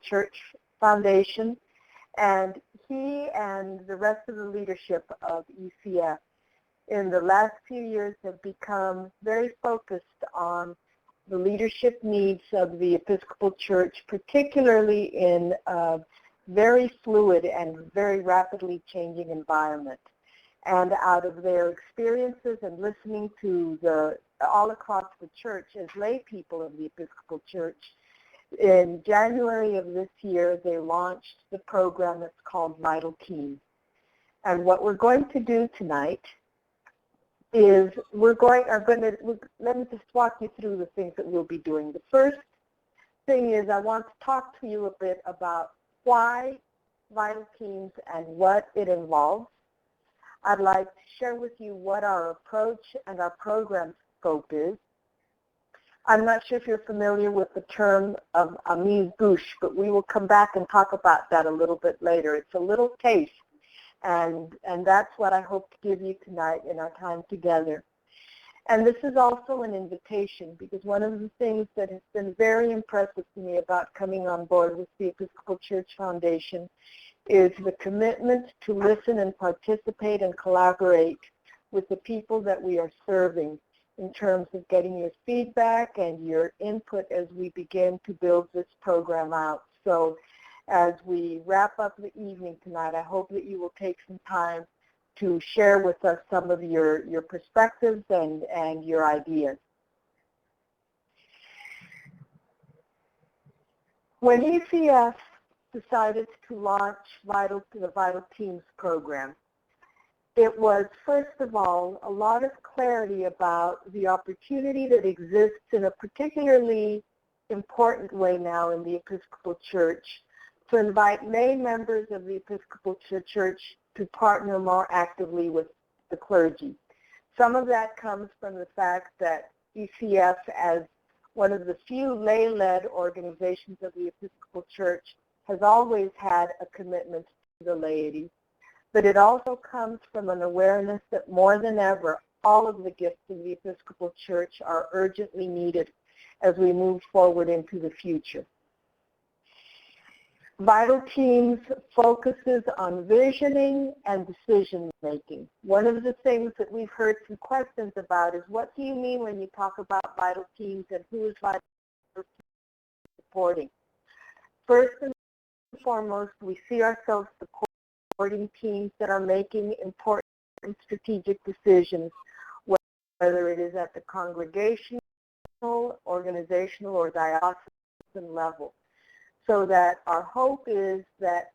Church Foundation, and he and the rest of the leadership of ECF in the last few years have become very focused on the leadership needs of the Episcopal Church, particularly in a very fluid and very rapidly changing environment. And out of their experiences and listening to all across the church as lay people of the Episcopal Church, in January of this year, they launched the program that's called Vital Teams. And what we're going to do tonight is let me just walk you through the things that we'll be doing. The first thing is I want to talk to you a bit about why Vital Teams and what it involves. I'd like to share with you what our approach and our program scope is. I'm not sure if you're familiar with the term of amuse-bouche, but we will come back and talk about that a little bit later. It's a little taste. And that's what I hope to give you tonight in our time together. And this is also an invitation, because one of the things that has been very impressive to me about coming on board with the Episcopal Church Foundation is the commitment to listen and participate and collaborate with the people that we are serving in terms of getting your feedback and your input as we begin to build this program out. So as we wrap up the evening tonight, I hope that you will take some time to share with us some of your perspectives and your ideas. When ECF decided to launch the Vital Teams program, it was, first of all, a lot of clarity about the opportunity that exists in a particularly important way now in the Episcopal Church to invite lay members of the Episcopal Church to partner more actively with the clergy. Some of that comes from the fact that ECF, as one of the few lay-led organizations of the Episcopal Church, has always had a commitment to the laity. But it also comes from an awareness that more than ever, all of the gifts of the Episcopal Church are urgently needed as we move forward into the future. Vital Teams focuses on visioning and decision making. One of the things that we've heard some questions about is, what do you mean when you talk about Vital Teams, and who is Vital Teams supporting? First and foremost, we see ourselves supporting teams that are making important strategic decisions, whether it is at the congregational, organizational, or diocesan level. So that our hope is that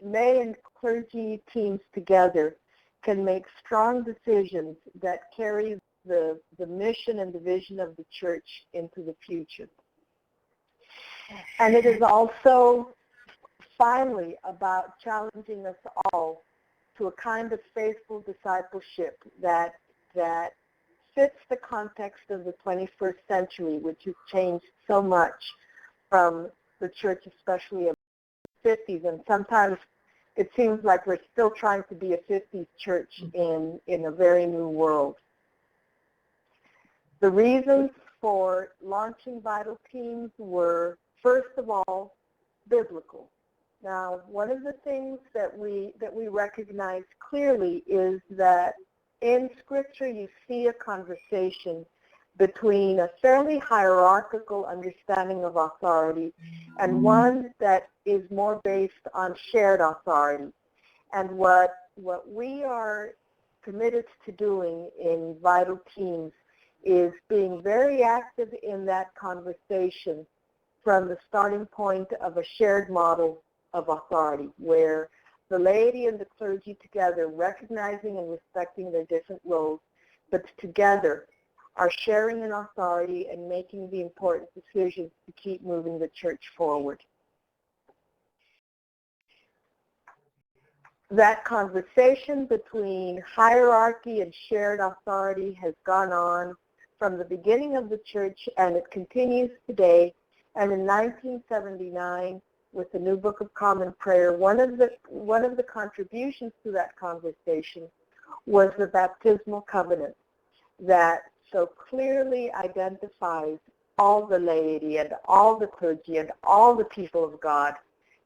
lay and clergy teams together can make strong decisions that carry the mission and the vision of the church into the future. And it is also finally about challenging us all to a kind of faithful discipleship that fits the context of the 21st century, which has changed so much from the church, especially of the 50s, and sometimes it seems like we're still trying to be a 50s church in a very new world. The reasons for launching Vital Teams were, first of all, biblical. Now, one of the things that we recognize clearly is that in Scripture you see a conversation between a fairly hierarchical understanding of authority and one that is more based on shared authority. And what we are committed to doing in Vital Teams is being very active in that conversation from the starting point of a shared model of authority, where the laity and the clergy together, recognizing and respecting their different roles, but together are sharing an authority and making the important decisions to keep moving the church forward. That conversation between hierarchy and shared authority has gone on from the beginning of the church, and it continues today. And in 1979, with the New Book of Common Prayer, one of the contributions to that conversation was the baptismal covenant that so clearly identifies all the laity and all the clergy and all the people of God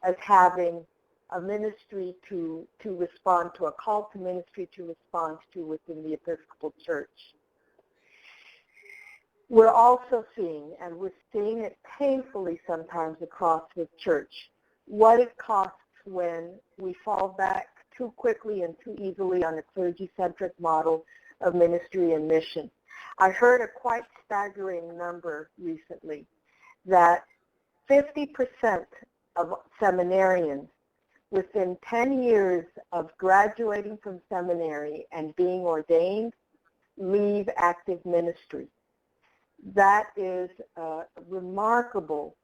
as having a ministry to respond to, a call to ministry to respond to within the Episcopal Church. We're also seeing, and we're seeing it painfully sometimes across the church, what it costs when we fall back too quickly and too easily on a clergy-centric model of ministry and mission. I heard a quite staggering number recently that 50% of seminarians within 10 years of graduating from seminary and being ordained leave active ministry. That is a remarkable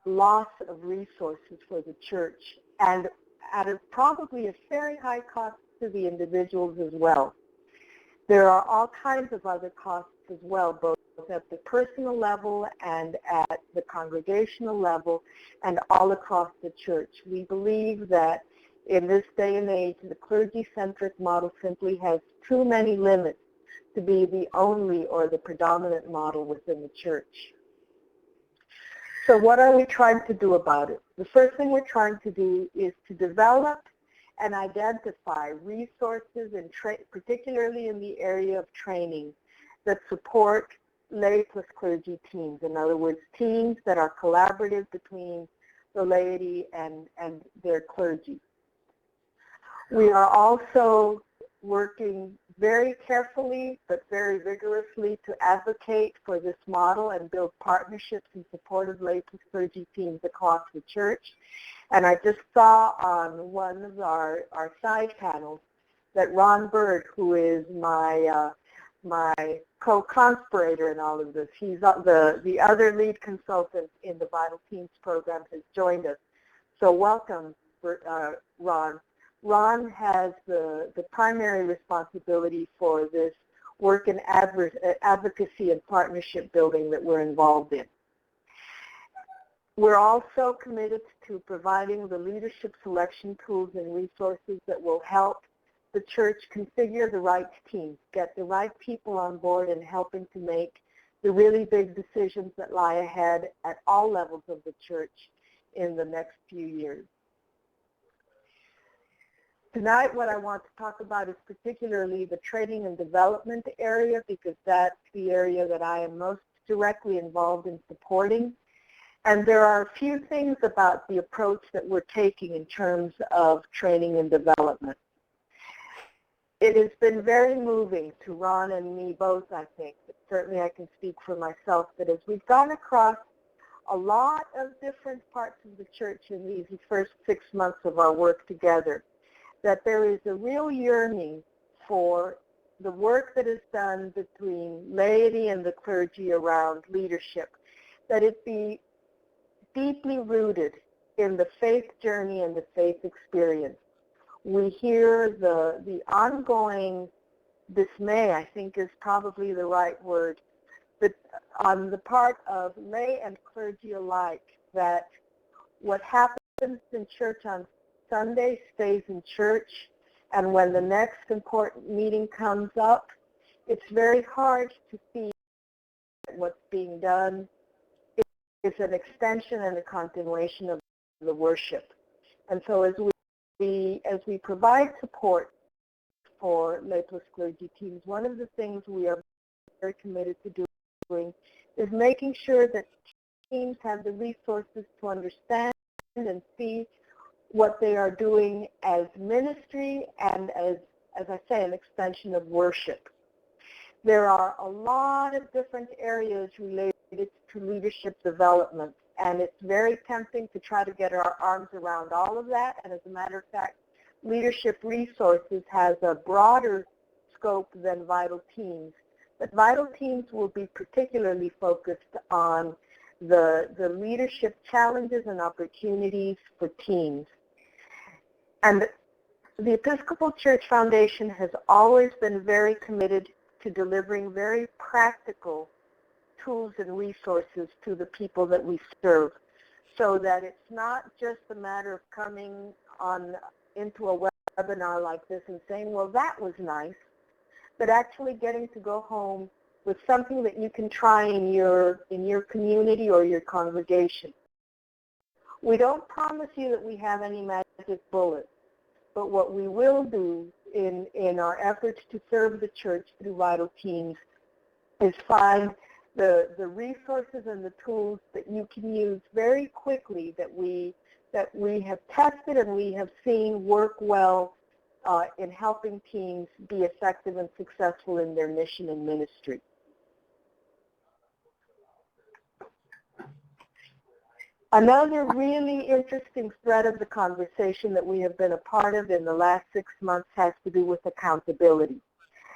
loss of resources for the church, and at probably a very high cost to the individuals as well. There are all kinds of other costs as well, both at the personal level and at the congregational level and all across the church. We believe that in this day and age, the clergy-centric model simply has too many limits to be the only or the predominant model within the church. So what are we trying to do about it? The first thing we're trying to do is to develop and identify resources, and particularly in the area of training, that support lay plus clergy teams. In other words, teams that are collaborative between the laity and their clergy. We are also working very carefully but very vigorously to advocate for this model and build partnerships in support of lay plus clergy teams across the church. And I just saw on one of our side panels that Ron Bird, who is my co-conspirator in all of this, he's the other lead consultant in the Vital Teams program, has joined us. So welcome, Ron. Ron has the primary responsibility for this work in advocacy and partnership building that we're involved in. We're also committed to providing the leadership selection tools and resources that will help the church configure the right teams, get the right people on board, and helping to make the really big decisions that lie ahead at all levels of the church in the next few years. Tonight, what I want to talk about is particularly the training and development area, because that's the area that I am most directly involved in supporting. And there are a few things about the approach that we're taking in terms of training and development. It has been very moving to Ron and me both, I think, but certainly I can speak for myself, that as we've gone across a lot of different parts of the church in these first 6 months of our work together, that there is a real yearning for the work that is done between laity and the clergy around leadership, that it be deeply rooted in the faith journey and the faith experience. We hear the ongoing dismay, I think is probably the right word, but on the part of lay and clergy alike, that what happens in church on Sunday stays in church, and when the next important meeting comes up, it's very hard to see what's being done is an extension and a continuation of the worship. And so as we provide support for lay plus clergy teams, one of the things we are very committed to doing is making sure that teams have the resources to understand and see what they are doing as ministry and as I say, an extension of worship. There are a lot of different areas related to leadership development, and it's very tempting to try to get our arms around all of that. And as a matter of fact, Leadership Resources has a broader scope than Vital Teams. But Vital Teams will be particularly focused on the leadership challenges and opportunities for teams. And the Episcopal Church Foundation has always been very committed to delivering very practical tools and resources to the people that we serve, so that it's not just a matter of coming into a webinar like this and saying, well, that was nice, but actually getting to go home with something that you can try in your community or your congregation. We don't promise you that we have any magic bullets, but what we will do in our efforts to serve the church through Vital Teams is find the resources and the tools that you can use very quickly that we have tested and we have seen work well in helping teams be effective and successful in their mission and ministry. Another really interesting thread of the conversation that we have been a part of in the last 6 months has to do with accountability.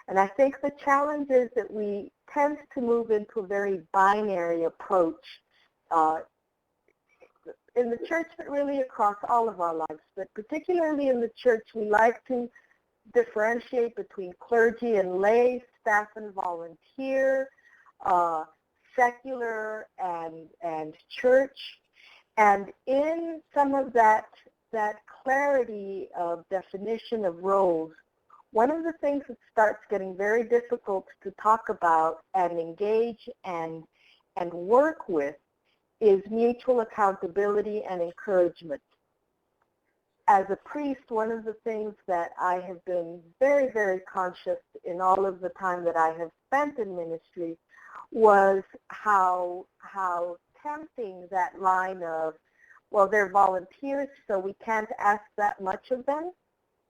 And I think the challenge is that we tend to move into a very binary approach in the church, but really across all of our lives. But particularly in the church, we like to differentiate between clergy and lay, staff and volunteer, secular and church. And in some of that clarity of definition of roles, one of the things that starts getting very difficult to talk about and engage and work with is mutual accountability and encouragement. As a priest, one of the things that I have been very, very conscious in all of the time that I have spent in ministry was how tempting that line of, well, they're volunteers, so we can't ask that much of them,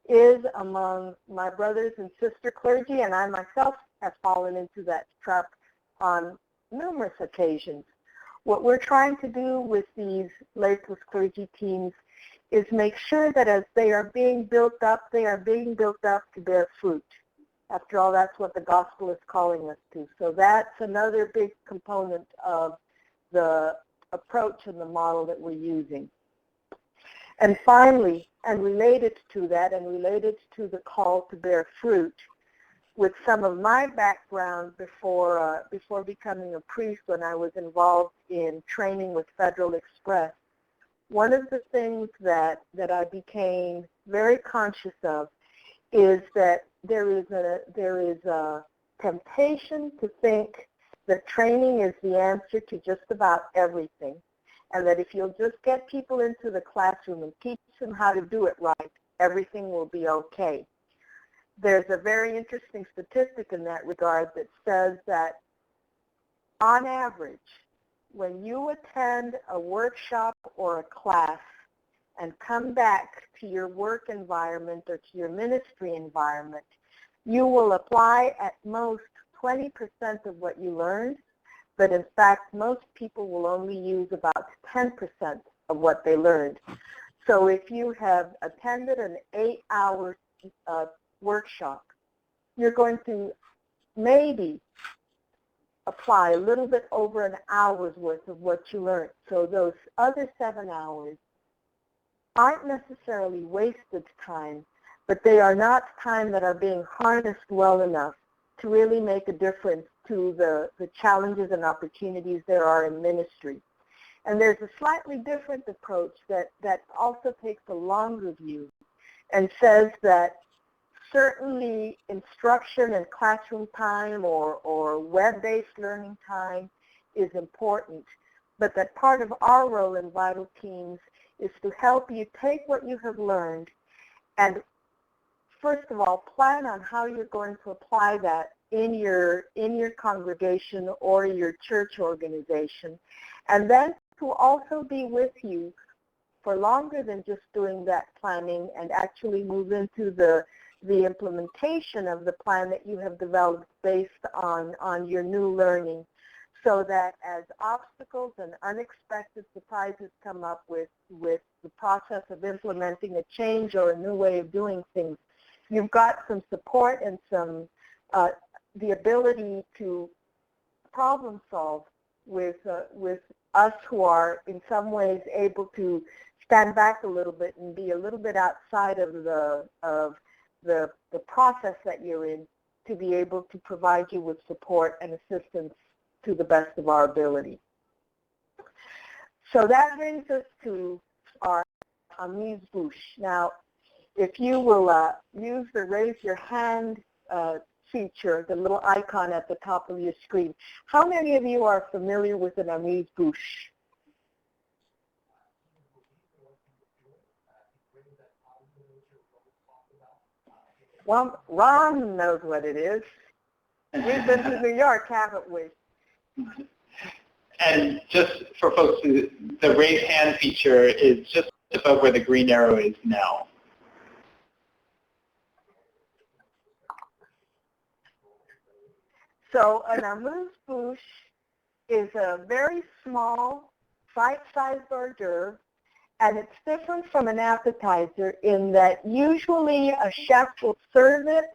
is among my brothers and sister clergy, and I myself have fallen into that trap on numerous occasions. What we're trying to do with these lay plus clergy teams is make sure that as they are being built up, they are being built up to bear fruit. After all, that's what the gospel is calling us to. So that's another big component of the approach and the model that we're using. And finally, and related to that, and related to the call to bear fruit, with some of my background before becoming a priest, when I was involved in training with Federal Express, one of the things that I became very conscious of is that there is a temptation to think that training is the answer to just about everything, and that if you'll just get people into the classroom and teach them how to do it right, everything will be okay. There's a very interesting statistic in that regard that says that on average, when you attend a workshop or a class and come back to your work environment or to your ministry environment, you will apply at most 20% of what you learned, but in fact, most people will only use about 10% of what they learned. So if you have attended an 8-hour workshop, you're going to maybe apply a little bit over an hour's worth of what you learned. So those other 7 hours aren't necessarily wasted time, but they are not time that are being harnessed well enough to really make a difference to the challenges and opportunities there are in ministry. And there's a slightly different approach that also takes a longer view and says that certainly instruction and classroom time or web-based learning time is important, but that part of our role in Vital Teams is to help you take what you have learned and, first of all, plan on how you're going to apply that in your congregation or your church organization, and then to also be with you for longer than just doing that planning and actually move into the implementation of the plan that you have developed based on your new learning, so that as obstacles and unexpected surprises come up with the process of implementing a change or a new way of doing things, you've got some support and some the ability to problem solve with us who are in some ways able to stand back a little bit and be a little bit outside of the process that you're in, to be able to provide you with support and assistance to the best of our ability. So that brings us to our amuse-bouche. Now, if you will use the raise your hand feature, the little icon at the top of your screen. How many of you are familiar with an amuse-bouche? Well, Ron knows what it is. We've been to New York, haven't we? And just for folks, the raise hand feature is just above where the green arrow is now. So an amuse-bouche is a very small, bite-sized hors d'oeuvre, and it's different from an appetizer in that usually a chef will serve it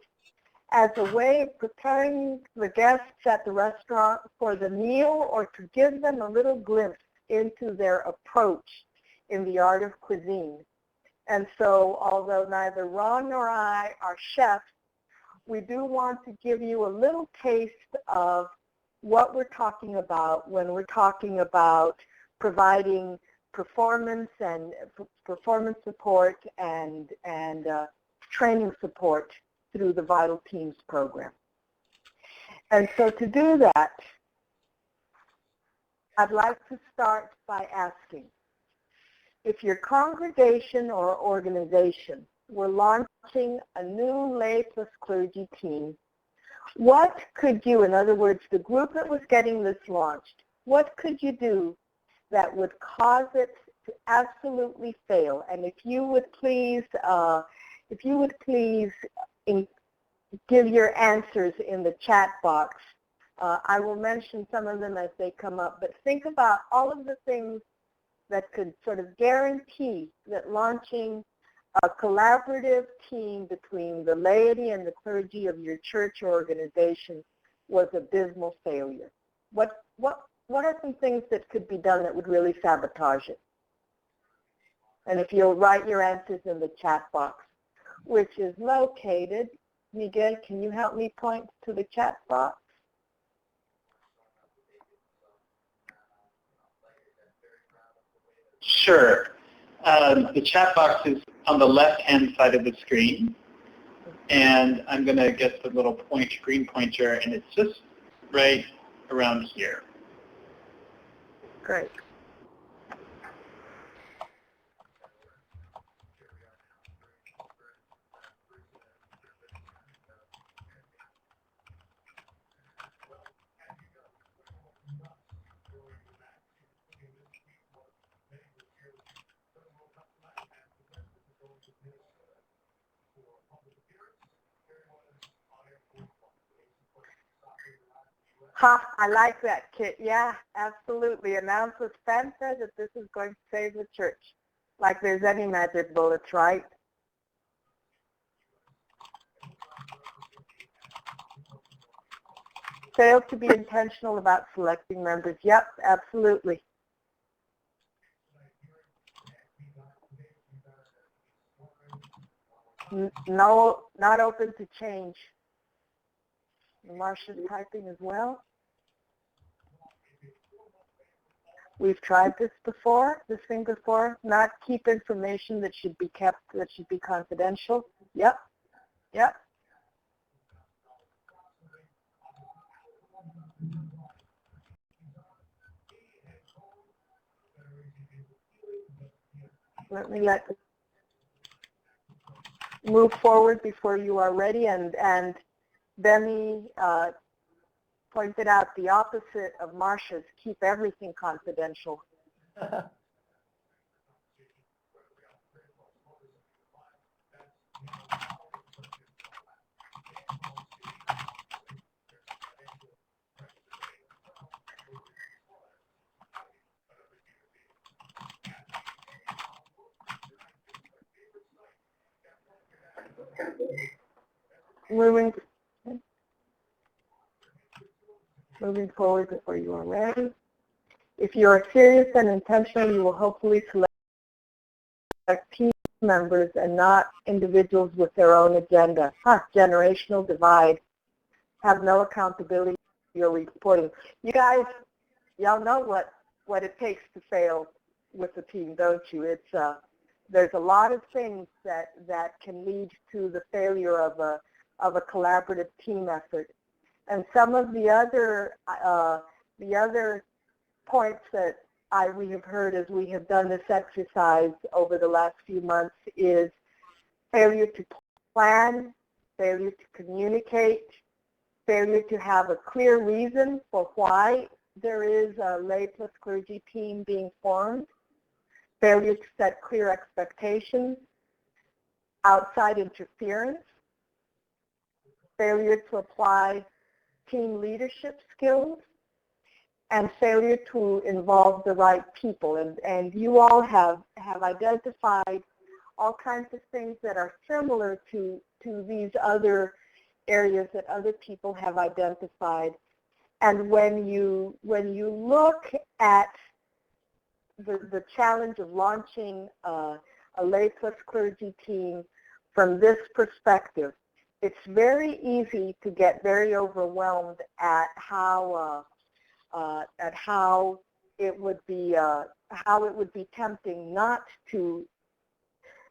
as a way of preparing the guests at the restaurant for the meal or to give them a little glimpse into their approach in the art of cuisine. And so although neither Ron nor I are chefs, we do want to give you a little taste of what we're talking about when we're talking about providing performance and performance support and training support through the Vital Teams program. And so to do that, I'd like to start by asking, if your congregation or organization were launching a new lay plus clergy team, what could you, in other words, the group that was getting this launched, what could you do that would cause it to absolutely fail? And if you would please give your answers in the chat box. I will mention some of them as they come up, but think about all of the things that could sort of guarantee that launching a collaborative team between the laity and the clergy of your church or organization was abysmal failure. What are some things that could be done that would really sabotage it? And if you'll write your answers in the chat box, which is located, Miguel, can you help me point to the chat box? Sure. The chat box is on the left-hand side of the screen, and I'm going to get the little green pointer, and it's just right around here. Great. I like that, Kit. Yeah, absolutely. Announce with fanfare that this is going to save the church. Like there's any magic bullets, right? Fail to be intentional about selecting members. Yep, absolutely. No, not open to change. Marsha's typing as well. We've tried this thing before. Not keep information that should be kept, that should be confidential. Yep. Let me move forward before you are ready, and Benny pointed out the opposite of Marsha's, keep everything confidential. Moving forward before you are ready. If you are serious and intentional, you will hopefully select team members and not individuals with their own agenda. Generational divide. Have no accountability for your reporting. You guys, y'all know what it takes to fail with the team, don't you? It's there's a lot of things that can lead to the failure of of a collaborative team effort. And some of the other points that we have heard as we have done this exercise over the last few months is failure to plan, failure to communicate, failure to have a clear reason for why there is a lay plus clergy team being formed, failure to set clear expectations, outside interference, failure to apply team leadership skills, and failure to involve the right people. And you all have identified all kinds of things that are similar to these other areas that other people have identified. And when you look at the challenge of launching a lay plus clergy team from this perspective, it's very easy to get very overwhelmed at how it would be tempting not to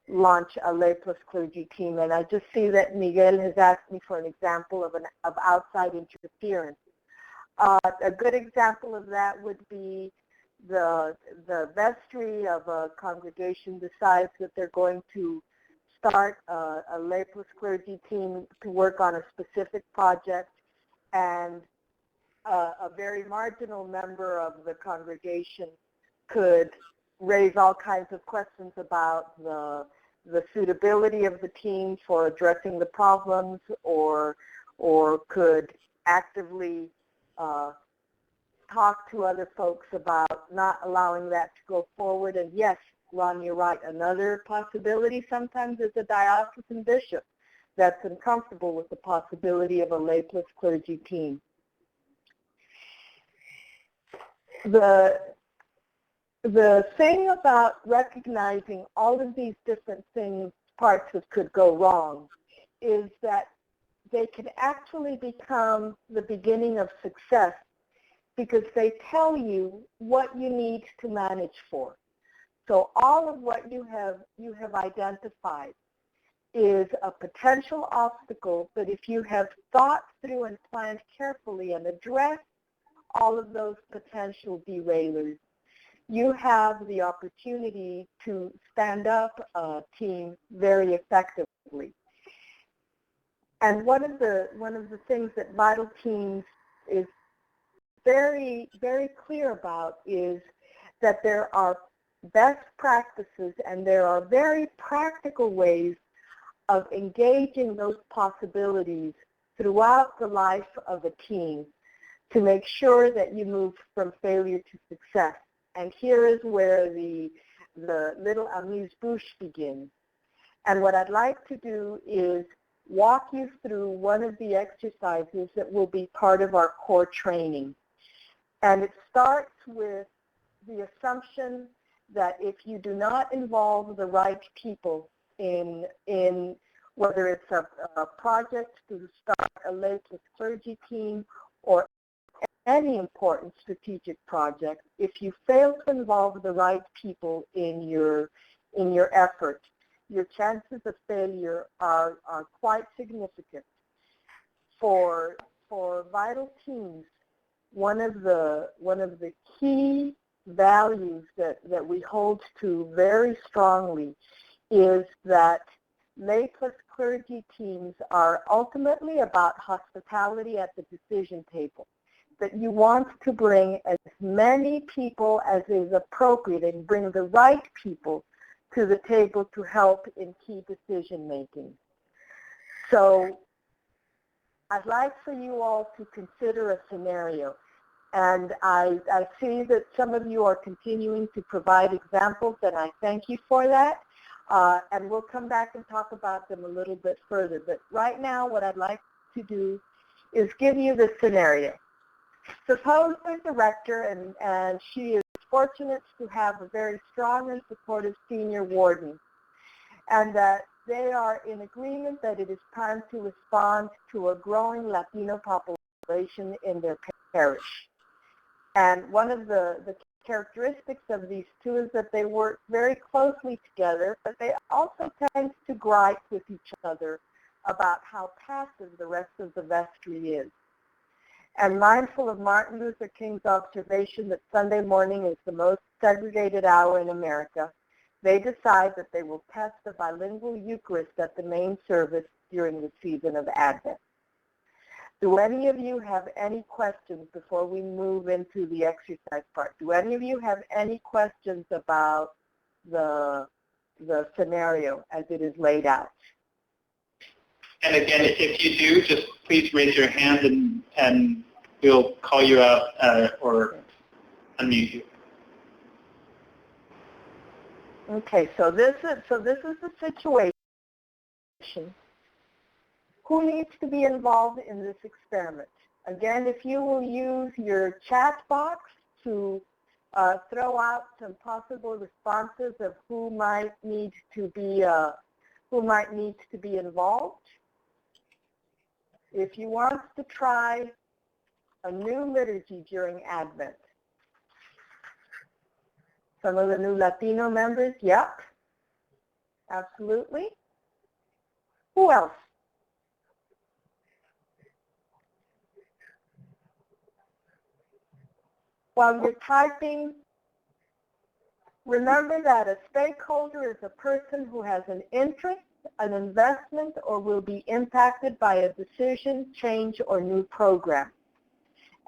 launch a lay plus clergy team. And I just see that Miguel has asked me for an example of outside interference. A good example of that would be the vestry of a congregation decides that they're going to start a lay plus clergy team to work on a specific project, and a very marginal member of the congregation could raise all kinds of questions about the suitability of the team for addressing the problems, or could actively talk to other folks about not allowing that to go forward. And yes, Ron, you're right. Another possibility sometimes is a diocesan bishop that's uncomfortable with the possibility of a lay plus clergy team. The thing about recognizing all of these different things, parts that could go wrong, is that they can actually become the beginning of success because they tell you what you need to manage for. So all of what you have identified is a potential obstacle, but if you have thought through and planned carefully and addressed all of those potential derailers, you have the opportunity to stand up a team very effectively. And one of the things that Vital Teams is very, very clear about is that there are best practices and there are very practical ways of engaging those possibilities throughout the life of a team to make sure that you move from failure to success. And here is where the little amuse-bouche begins. And what I'd like to do is walk you through one of the exercises that will be part of our core training. And it starts with the assumption that if you do not involve the right people in whether it's a project to start a lay plus clergy team or any important strategic project, if you fail to involve the right people in your effort, your chances of failure are quite significant. For Vital Teams, one of the key values that we hold to very strongly is that lay plus clergy teams are ultimately about hospitality at the decision table. That you want to bring as many people as is appropriate and bring the right people to the table to help in key decision making. So I'd like for you all to consider a scenario. And I see that some of you are continuing to provide examples, and I thank you for that. And we'll come back and talk about them a little bit further. But right now, what I'd like to do is give you the scenario. Suppose there's a rector, and she is fortunate to have a very strong and supportive senior warden, and that they are in agreement that it is time to respond to a growing Latino population in their parish. And one of the characteristics of these two is that they work very closely together, but they also tend to gripe with each other about how passive the rest of the vestry is. And mindful of Martin Luther King's observation that Sunday morning is the most segregated hour in America, they decide that they will test the bilingual Eucharist at the main service during the season of Advent. Do any of you have any questions before we move into the exercise part? Do any of you have any questions about the scenario as it is laid out? And again, if you do, just please raise your hand and we'll call you out or unmute you. Okay, so this is the situation. Who needs to be involved in this experiment? Again, if you will use your chat box to throw out some possible responses of who might need to be involved. If you want to try a new liturgy during Advent, some of the new Latino members, yep, absolutely. Who else? While you're typing, remember that a stakeholder is a person who has an interest, an investment, or will be impacted by a decision, change, or new program.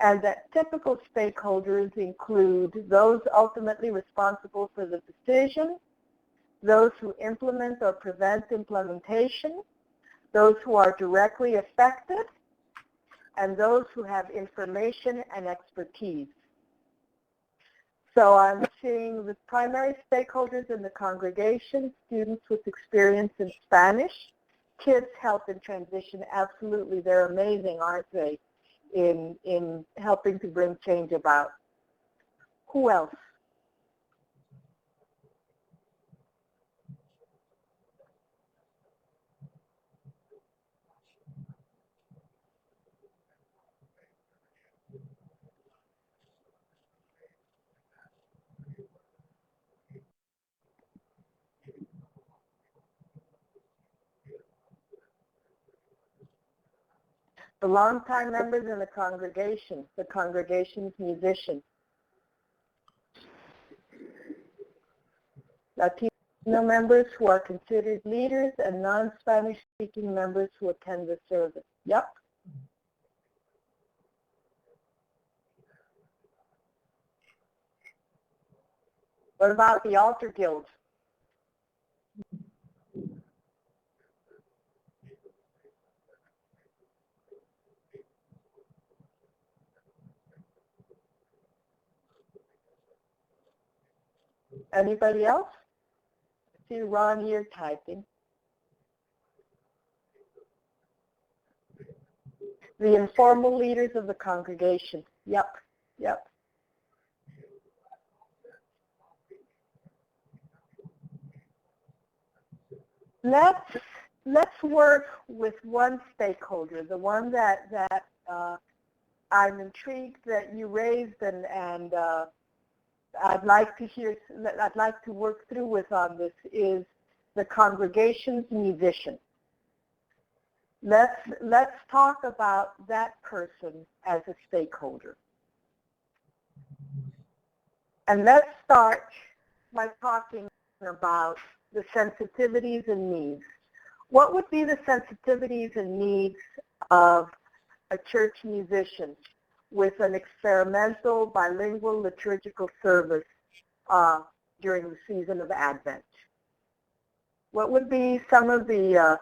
And that typical stakeholders include those ultimately responsible for the decision, those who implement or prevent implementation, those who are directly affected, and those who have information and expertise. So I'm seeing the primary stakeholders in the congregation, students with experience in Spanish, kids, health, and transition. Absolutely, they're amazing, aren't they, in helping to bring change about. Who else? The longtime members in the congregation's musicians. Latino members who are considered leaders and non-Spanish speaking members who attend the service. Yep. What about the altar guild? Anybody else? I see Ron here typing. The informal leaders of the congregation. Yep, yep. Let's work with one stakeholder, the one that I'm intrigued that you raised and I'd like to work through with on this is the congregation's musician. Let's talk about that person as a stakeholder. And let's start by talking about the sensitivities and needs. What would be the sensitivities and needs of a church musician with an experimental bilingual liturgical service during the season of Advent? What would be some of the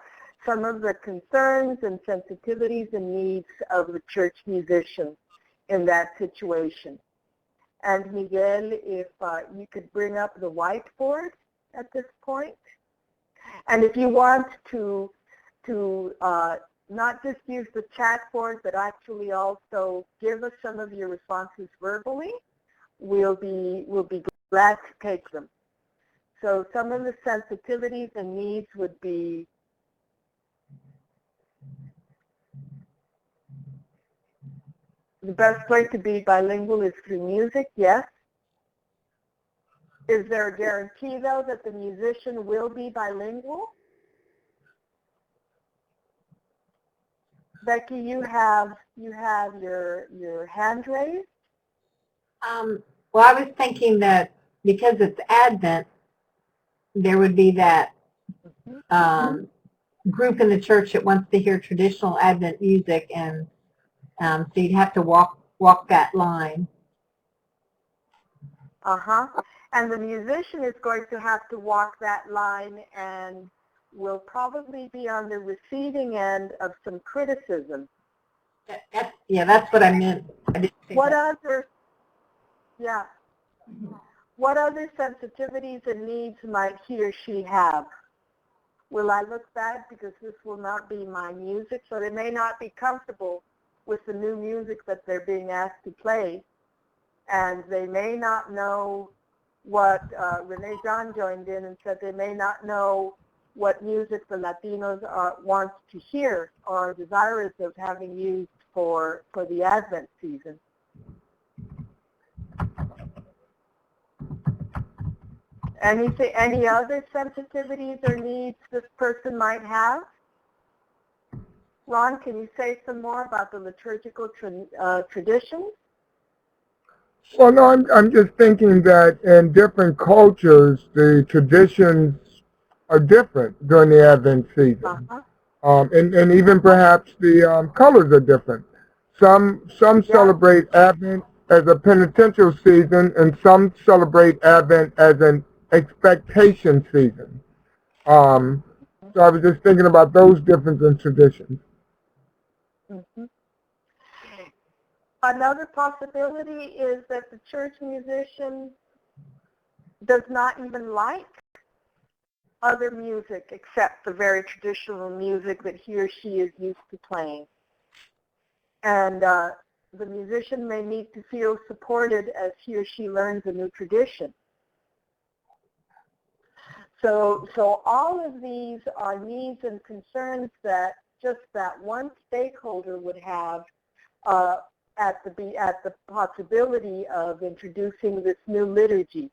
concerns and sensitivities and needs of the church musician in that situation? And Miguel, if you could bring up the whiteboard at this point. And if you want to not just use the chat board, but actually also give us some of your responses verbally, we'll be glad to take them. So some of the sensitivities and needs would be the best way to be bilingual is through music, yes. Is there a guarantee, though, that the musician will be bilingual? Becky, you have your hand raised. Well, I was thinking that because it's Advent, there would be that group in the church that wants to hear traditional Advent music, and so you'd have to walk that line. And the musician is going to have to walk that line and will probably be on the receiving end of some criticism. That's what I meant. What other sensitivities and needs might he or she have? Will I look bad because this will not be my music? So they may not be comfortable with the new music that they're being asked to play, and they may not know what Renee John joined in and said they may not know what music the Latinos want to hear or are desirous of having used for the Advent season. Any other sensitivities or needs this person might have? Ron, can you say some more about the liturgical traditions? Well, no, I'm just thinking that in different cultures, the traditions are different during the Advent season. And even perhaps the colors are different. Some celebrate Advent as a penitential season, and some celebrate Advent as an expectation season. So I was just thinking about those differences in traditions. Another possibility is that the church musician does not even like other music except the very traditional music that he or she is used to playing. And the musician may need to feel supported as he or she learns a new tradition. So all of these are needs and concerns that just that one stakeholder would have at the possibility of introducing this new liturgy.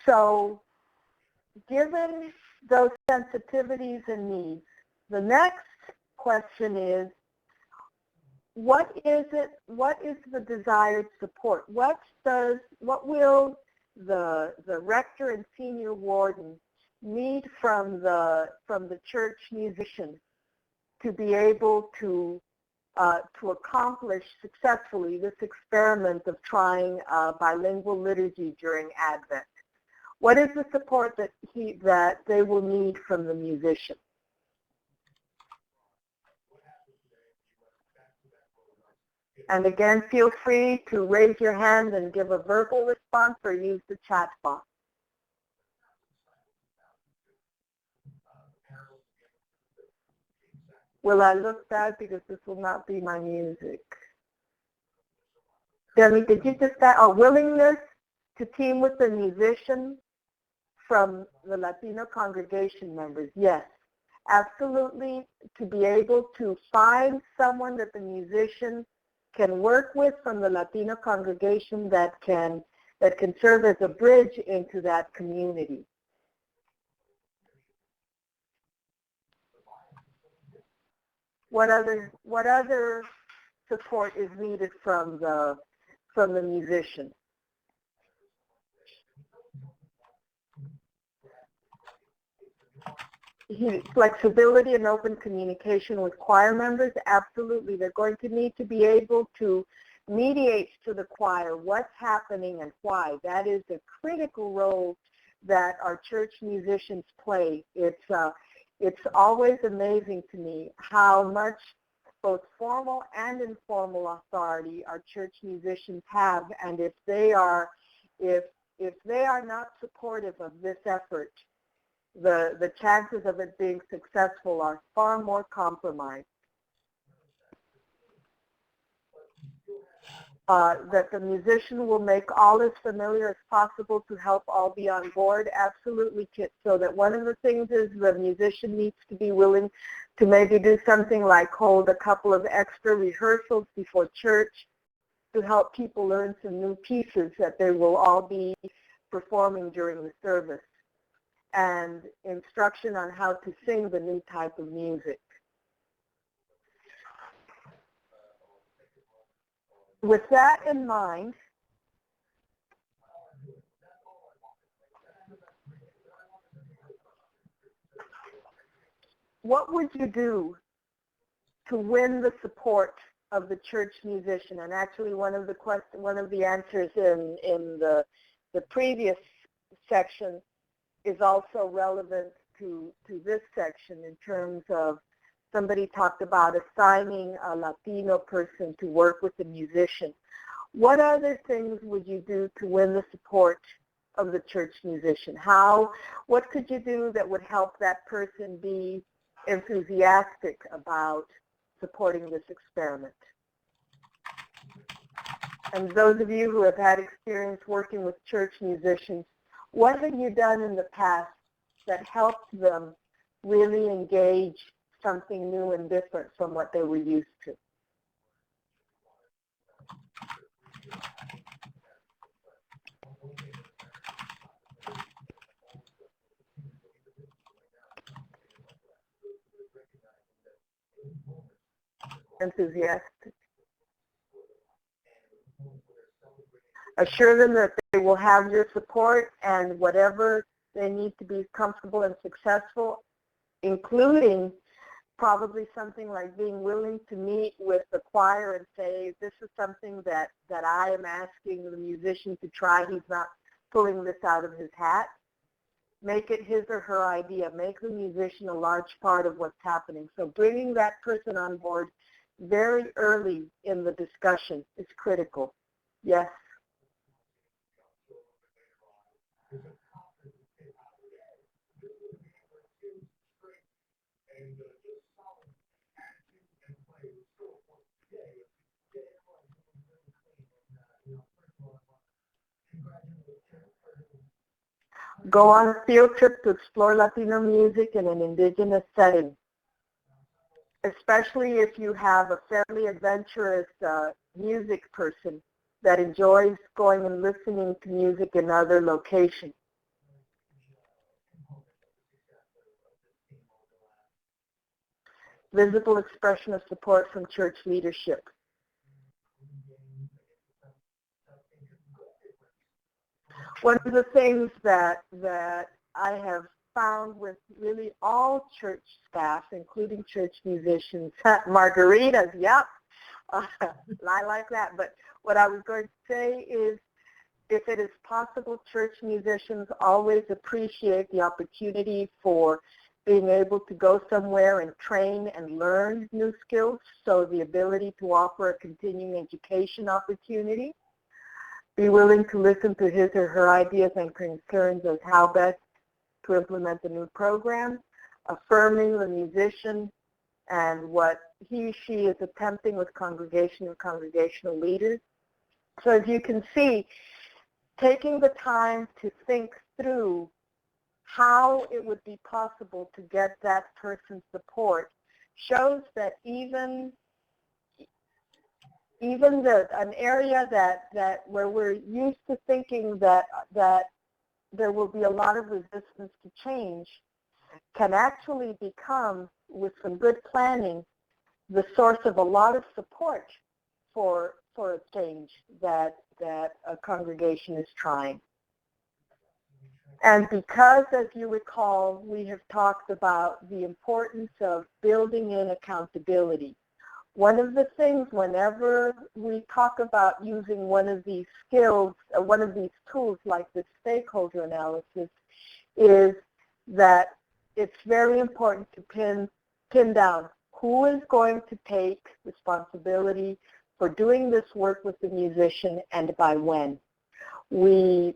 So given those sensitivities and needs, the next question is, what is the desired support? What will the rector and senior warden need from the church musician to be able to accomplish successfully this experiment of trying bilingual liturgy during Advent? What is the support that they will need from the musician? And again, feel free to raise your hand and give a verbal response or use the chat box. Will I look bad because this will not be my music? Demi, did you just say a willingness to team with the musician from the Latino congregation members? Yes, absolutely. To be able to find someone that the musician can work with from the Latino congregation that can serve as a bridge into that community. What other support is needed from the musician? Flexibility and open communication with choir members, absolutely. They're going to need to be able to mediate to the choir what's happening and why. That is a critical role that our church musicians play. It's always amazing to me how much both formal and informal authority our church musicians have, and if they are not supportive of this effort, the chances of it being successful are far more compromised. That the musician will make all as familiar as possible to help all be on board, absolutely, Kit. So that one of the things is the musician needs to be willing to maybe do something like hold a couple of extra rehearsals before church to help people learn some new pieces that they will all be performing during the service, and instruction on how to sing the new type of music. With that in mind, what would you do to win the support of the church musician? And actually, one of the answers in the previous section is also relevant to this section in terms of somebody talked about assigning a Latino person to work with the musician. What other things would you do to win the support of the church musician? What could you do that would help that person be enthusiastic about supporting this experiment? And those of you who have had experience working with church musicians, what have you done in the past that helped them really engage something new and different from what they were used to? Enthusiastic. Assure them that they will have your support and whatever they need to be comfortable and successful, including probably something like being willing to meet with the choir and say, this is something that I am asking the musician to try. He's not pulling this out of his hat. Make it his or her idea. Make the musician a large part of what's happening. So bringing that person on board very early in the discussion is critical. Yes? Go on a field trip to explore Latino music in an indigenous setting, especially if you have a fairly adventurous music person that enjoys going and listening to music in other locations. Visible expression of support from church leadership. One of the things that I have found with really all church staff, including church musicians, margaritas, yep, I like that. But what I was going to say is, if it is possible, church musicians always appreciate the opportunity for being able to go somewhere and train and learn new skills, so the ability to offer a continuing education opportunity. Be willing to listen to his or her ideas and concerns as how best to implement the new program, affirming the musician and what he, she is attempting with congregation and congregational leaders. So as you can see, taking the time to think through how it would be possible to get that person's support shows that even an area that where we're used to thinking that there will be a lot of resistance to change can actually become, with some good planning, the source of a lot of support for a change that a congregation is trying. And because, as you recall, we have talked about the importance of building in accountability. One of the things whenever we talk about using one of these skills, one of these tools like the stakeholder analysis, is that it's very important to pin down who is going to take responsibility for doing this work with the musician and by when. We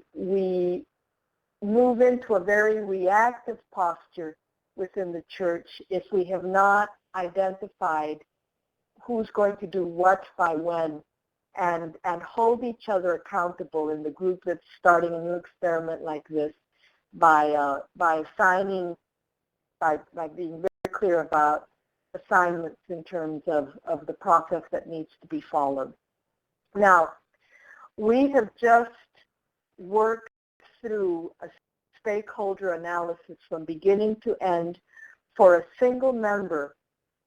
move into a very reactive posture within the church if we have not identified who's going to do what by when, and hold each other accountable in the group that's starting a new experiment like this by assigning, by being very clear about assignments in terms of the process that needs to be followed. Now, we have just worked through a stakeholder analysis from beginning to end for a single member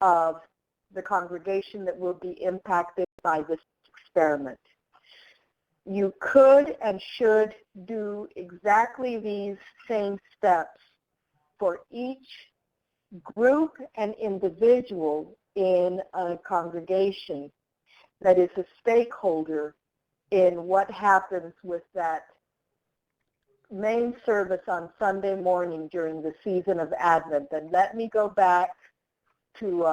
of the congregation that will be impacted by this experiment. You could and should do exactly these same steps for each group and individual in a congregation that is a stakeholder in what happens with that main service on Sunday morning during the season of Advent. And let me go back to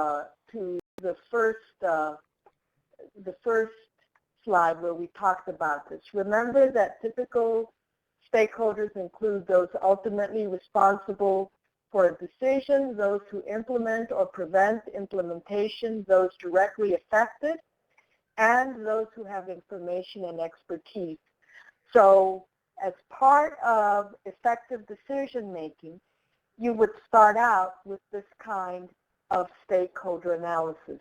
the first slide where we talked about this. Remember that typical stakeholders include those ultimately responsible for a decision, those who implement or prevent implementation, those directly affected, and those who have information and expertise. So as part of effective decision making, you would start out with this kind of stakeholder analysis.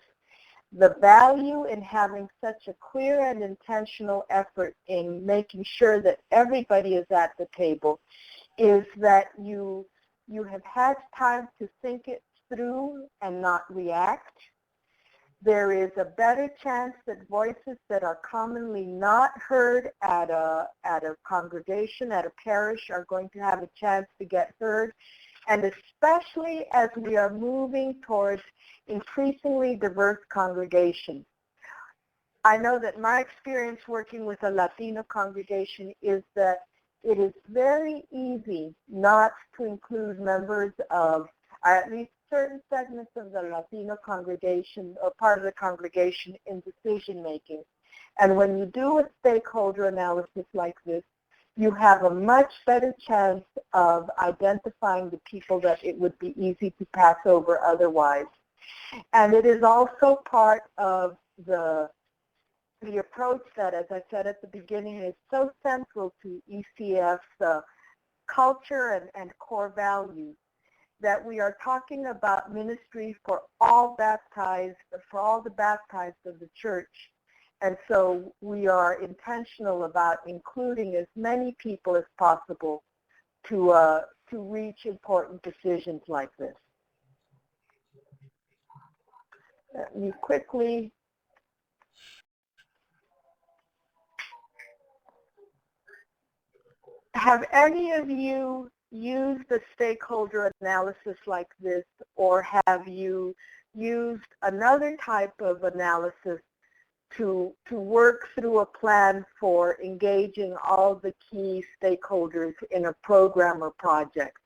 The value in having such a clear and intentional effort in making sure that everybody is at the table is that you have had time to think it through and not react. There is a better chance that voices that are commonly not heard at a congregation, at a parish, are going to have a chance to get heard. And especially as we are moving towards increasingly diverse congregations. I know that my experience working with a Latino congregation is that it is very easy not to include members of, or at least certain segments of the Latino congregation or part of the congregation in decision making. And when you do a stakeholder analysis like this, you have a much better chance of identifying the people that it would be easy to pass over otherwise. And it is also part of the approach that, as I said at the beginning, is so central to ECF's culture and core values, that we are talking about ministry for all baptized, for all the baptized of the church. And so we are intentional about including as many people as possible to reach important decisions like this. Let me quickly have any of you used a stakeholder analysis like this, or have you used another type of analysis to work through a plan for engaging all the key stakeholders in a program or project?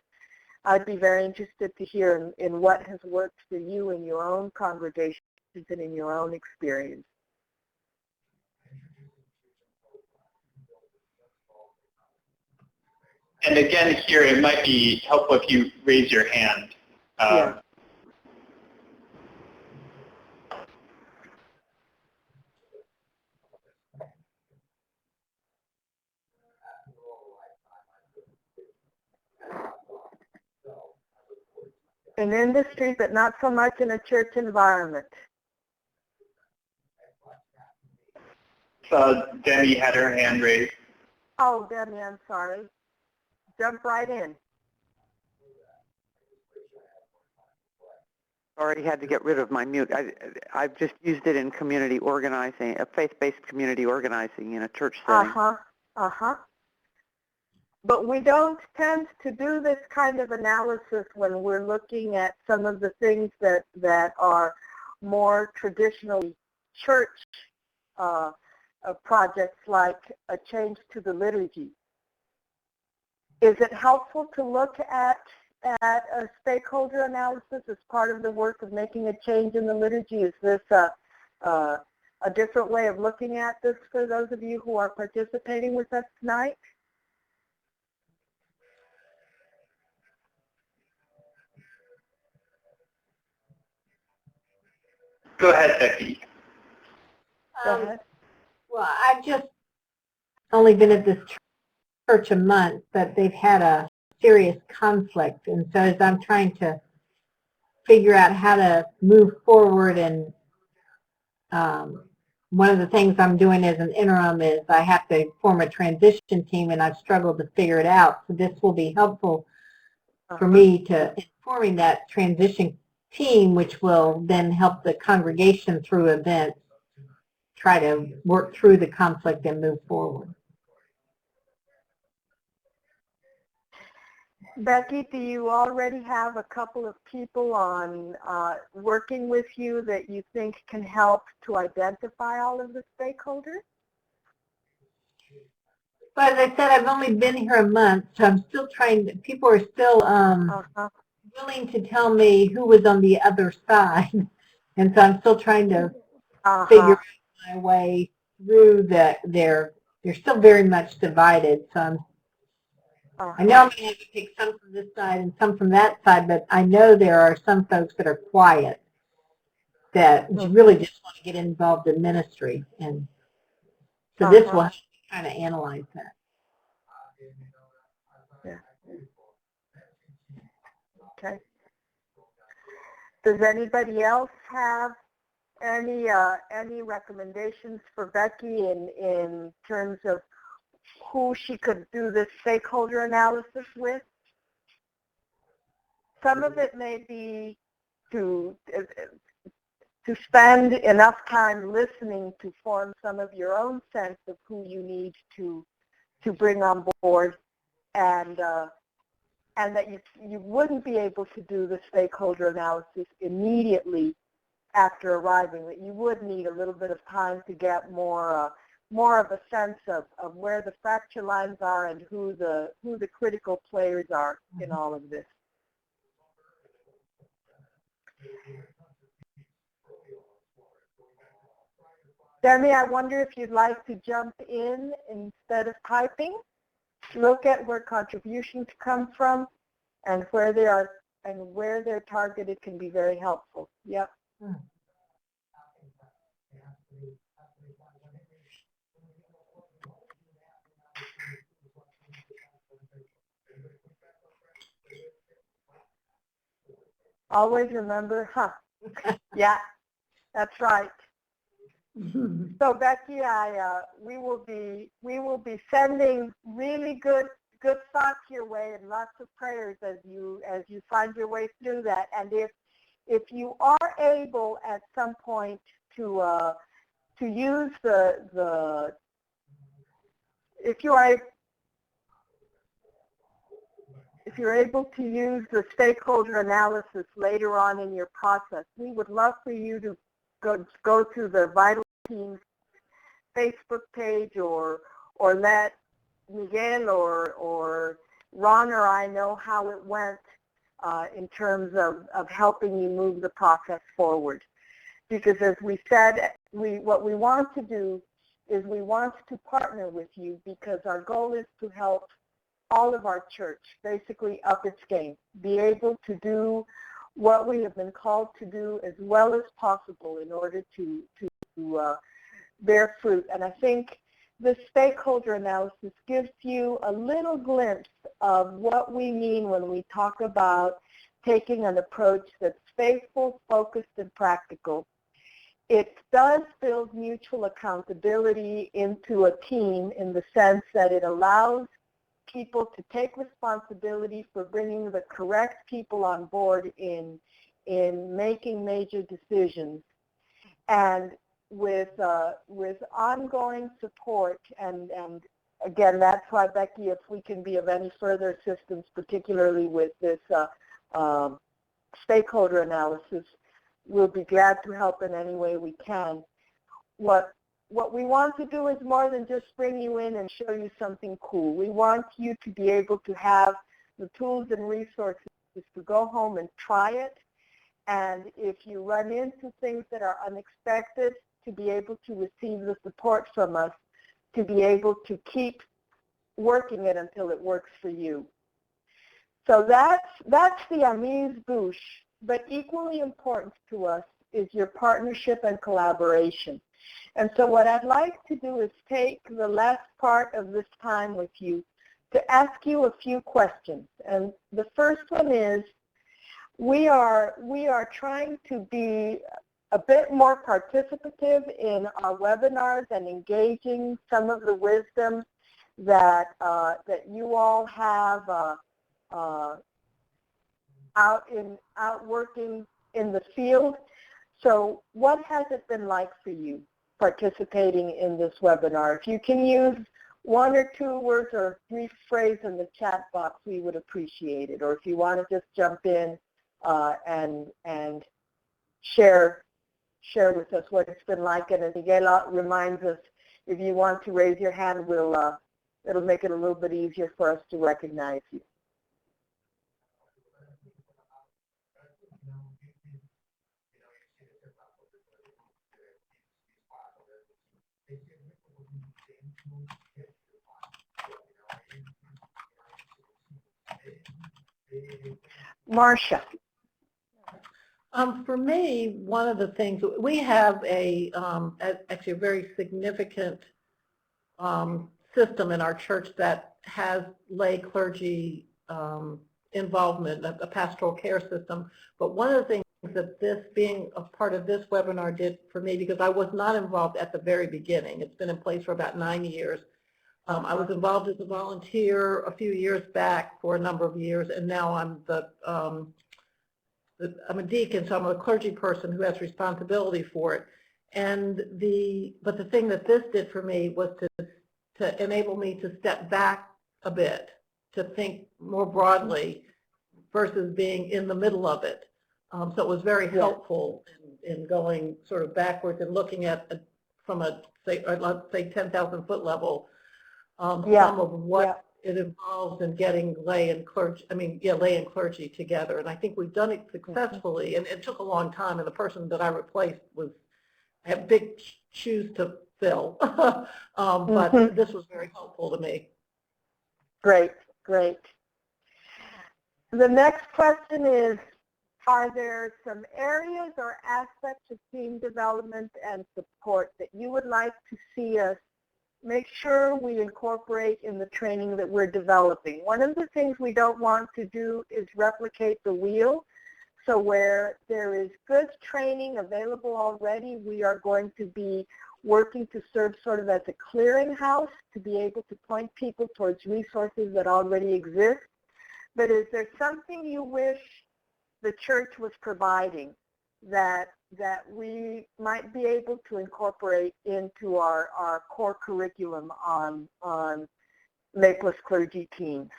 I'd be very interested to hear in what has worked for you in your own congregations and in your own experience. And again, here, it might be helpful if you raise your hand. Yeah. In industry, but not so much in a church environment. Demi had her hand raised. Oh, Demi, I'm sorry. Jump right in. Already had to get rid of my mute. I've just used it in community organizing, a faith-based community organizing in a church setting. But we don't tend to do this kind of analysis when we're looking at some of the things that are more traditionally church projects, like a change to the liturgy. Is it helpful to look at a stakeholder analysis as part of the work of making a change in the liturgy? Is this a different way of looking at this for those of you who are participating with us tonight? Go ahead, Becky. Go ahead. Well, I've just only been at this church a month, but they've had a serious conflict. And so as I'm trying to figure out how to move forward, and one of the things I'm doing as an interim is I have to form a transition team, and I've struggled to figure it out. So this will be helpful for me to forming that transition team, which will then help the congregation through events try to work through the conflict and move forward. Becky, do you already have a couple of people on working with you that you think can help to identify all of the stakeholders? But as I said, I've only been here a month, so I'm still trying to, people are still willing to tell me who was on the other side. And so I'm still trying to figure out my way through they're still very much divided. So I know I'm going to have to take some from this side and some from that side, but I know there are some folks that are quiet that really just want to get involved in ministry. And so this will help me kind of analyze that. Yeah. Okay. Does anybody else have any recommendations for Becky in terms of who she could do this stakeholder analysis with? Some of it may be to spend enough time listening to form some of your own sense of who you need to bring on board, and that you wouldn't be able to do the stakeholder analysis immediately after arriving, that you would need a little bit of time to get more of a sense of where the fracture lines are and who the critical players are in all of this. Demi, I wonder if you'd like to jump in instead of typing. Look at where contributions come from and where they are and where they're targeted can be very helpful. Yep. Always remember, yeah, that's right. So Becky, we will be sending really good thoughts your way and lots of prayers as you find your way through that. And if you are able at some point to use if you're able to use the stakeholder analysis later on in your process, we would love for you to go to the Vital Teams Facebook page or let Miguel or Ron or I know how it went in terms of helping you move the process forward. Because as we said, what we want to do is we want to partner with you because our goal is to help all of our church basically up its game, be able to do what we have been called to do as well as possible in order to bear fruit. And I think the stakeholder analysis gives you a little glimpse of what we mean when we talk about taking an approach that's faithful, focused, and practical. It does build mutual accountability into a team in the sense that it allows people to take responsibility for bringing the correct people on board in making major decisions. And with ongoing support, and again, that's why, Becky, if we can be of any further assistance, particularly with this stakeholder analysis, we'll be glad to help in any way we can. What we want to do is more than just bring you in and show you something cool. We want you to be able to have the tools and resources to go home and try it. And if you run into things that are unexpected, to be able to receive the support from us, to be able to keep working it until it works for you. So that's the amuse-bouche. But equally important to us is your partnership and collaboration. And so what I'd like to do is take the last part of this time with you to ask you a few questions. And the first one is, we are trying to be a bit more participative in our webinars and engaging some of the wisdom that you all have out working in the field. So what has it been like for you? participating in this webinar. If you can use one or two words or brief phrase in the chat box, we would appreciate it. Or if you want to just jump in and share with us what it's been like. And as Miguel reminds us, if you want to raise your hand, it'll make it a little bit easier for us to recognize you. Marcia. For me, one of the things, we have actually a very significant system in our church that has lay clergy involvement, a pastoral care system. But one of the things that this being a part of this webinar did for me, because I was not involved at the very beginning, it's been in place for about 9 years. I was involved as a volunteer a few years back for a number of years, and now I'm I'm a deacon, so I'm a clergy person who has responsibility for it. But the thing that this did for me was to enable me to step back a bit, to think more broadly versus being in the middle of it. So it was very helpful in going sort of backwards and looking at from a let's say 10,000 foot level some of what it involves in getting lay and clergy together. And I think we've done it successfully, and it took a long time, and the person that I replaced had big shoes to fill. But this was very helpful to me. Great, great. The next question is, are there some areas or aspects of team development and support that you would like to see us make sure we incorporate in the training that we're developing? One of the things we don't want to do is replicate the wheel. So where there is good training available already, we are going to be working to serve sort of as a clearinghouse to be able to point people towards resources that already exist. But is there something you wish the church was providing that we might be able to incorporate into our core curriculum on lay plus clergy teams?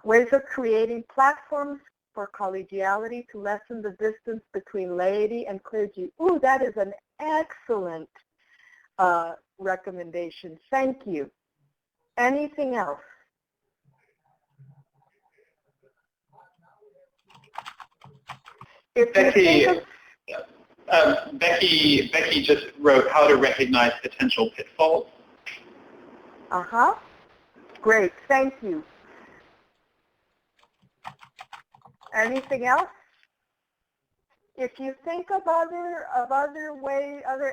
Ways of creating platforms for collegiality to lessen the distance between laity and clergy. Ooh, that is an excellent recommendation. Thank you. Anything else? Becky just wrote how to recognize potential pitfalls. Great, thank you. Anything else? If you think of other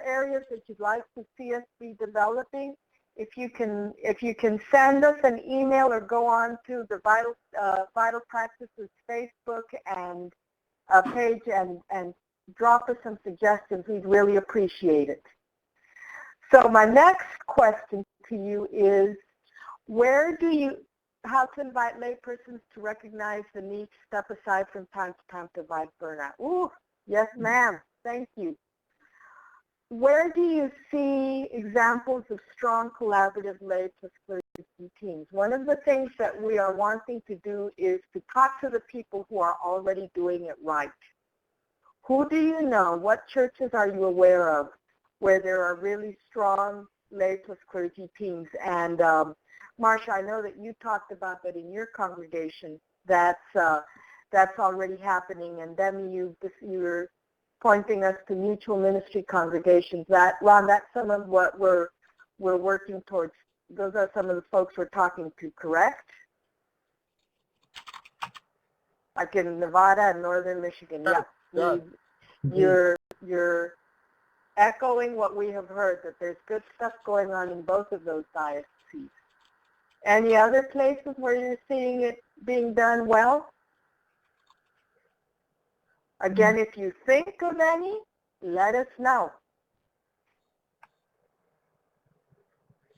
areas that you'd like to see us be developing, if you can send us an email or go on to the Vital Practices Facebook and page and drop us some suggestions, we'd really appreciate it. So my next question to you is, how to invite laypersons to recognize the need to step aside from time to time to avoid burnout? Ooh, yes ma'am, thank you. Where do you see examples of strong collaborative lay plus clergy teams? One of the things that we are wanting to do is to talk to the people who are already doing it right. Who do you know? What churches are you aware of where there are really strong lay plus clergy teams? And Marcia, I know that you talked about that in your congregation. That's already happening. And then you're pointing us to mutual ministry congregations. Ron, that's some of what we're working towards. Those are some of the folks we're talking to, correct? Like in Nevada and Northern Michigan. Yeah. You're echoing what we have heard, that there's good stuff going on in both of those dioceses. Any other places where you're seeing it being done well? Again, if you think of any, let us know.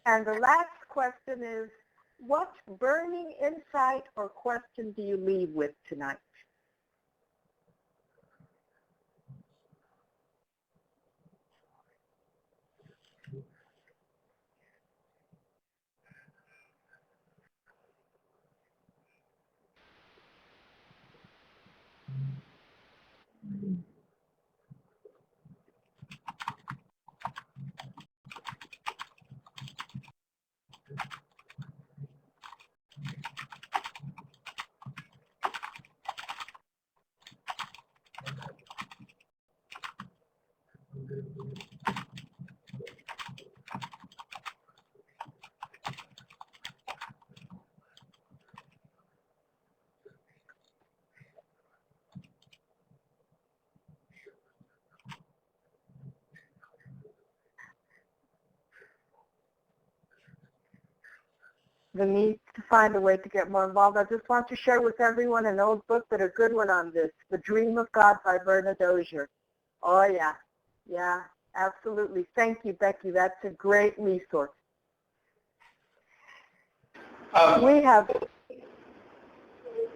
And the last question is, what burning insight or question do you leave with tonight? the need to find a way to get more involved. I just want to share with everyone an old book, but a good one on this, The Dream of God by Bernard Dozier. Oh, yeah. Yeah, absolutely. Thank you, Becky. That's a great resource. We have...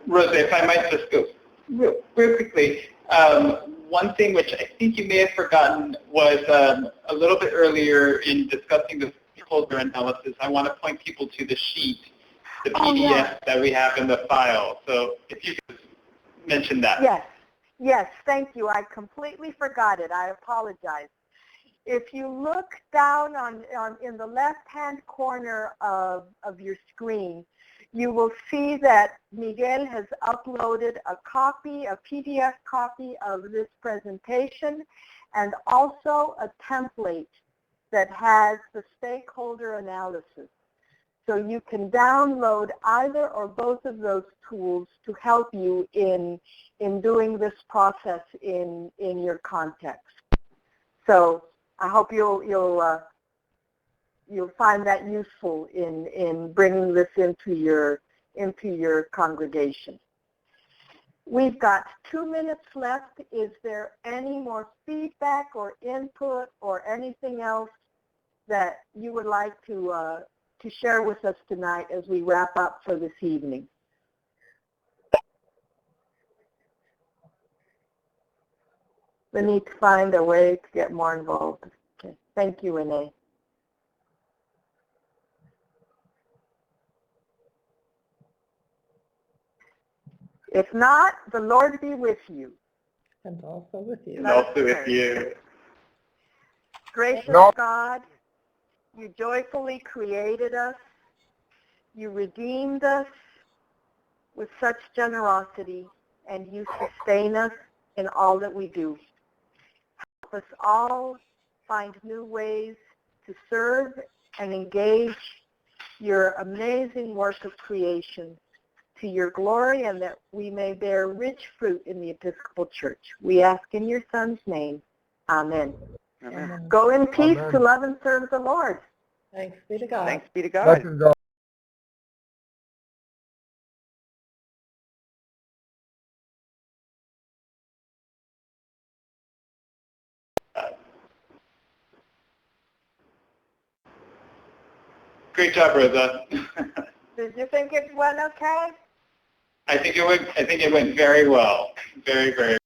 Rosa, if I might just go real quickly, one thing which I think you may have forgotten was a little bit earlier in discussing the stakeholder analysis, I want to point people to the sheet, the PDF that we have in the file. So if you could mention that. Yes, yes, thank you. I completely forgot it. I apologize. If you look down in the left-hand corner of your screen, you will see that Miguel has uploaded a PDF copy of this presentation, and also a template that has the stakeholder analysis. So you can download either or both of those tools to help you in doing this process in your context. So I hope you'll find that useful in bringing this into your congregation. We've got 2 minutes left. Is there any more feedback or input or anything else that you would like to share with us tonight as we wrap up for this evening? We need to find a way to get more involved. Okay. Thank you, Renee. If not, the Lord be with you. And also with you. And also with you. Gracious God, you joyfully created us. You redeemed us with such generosity, and you sustain us in all that we do. Help us all find new ways to serve and engage your amazing work of creation to your glory, and that we may bear rich fruit in the Episcopal Church. We ask in your Son's name. Amen. Amen. Go in peace Amen. to love and serve the Lord. Thanks be to God. Thanks be to God. Blessings, God. Great job, Rosa. Did you think it went okay? I think it went very well. Very, very